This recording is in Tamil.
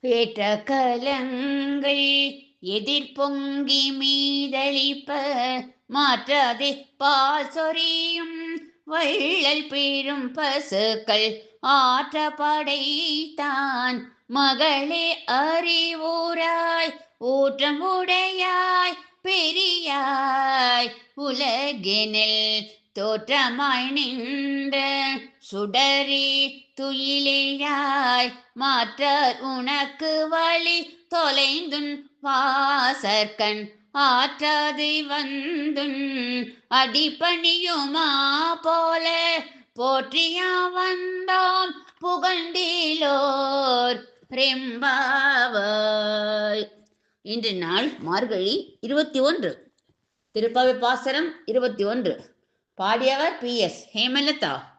ஏற்ற கலங்கள் எதிர்பொங்கி மீதளிப்ப மாற்றாதே பால் சொரியும் வள்ளல் பெரும் பசுக்கள் ஆற்ற படைத்தான் மகளே அறிவுராய் ஊற்றம் உடையாய் பெரியாய் உலகினில் தோற்றமாய் நின்ற சுடரி துயிலேயாய் மாற்றார் உனக்கு வழி தொலைந்துன் வாசற்கண் ஆற்றாது வந்துன் அடிப்பணியுமா போல போற்றியா வந்தோம் புகழ்ந்தீலோர் ரெம்பாவாய். இன்று நாள் மார்கழி 21. திருப்பாவை பாசரம் 21. பாடியவர் PS ஹேமலதா.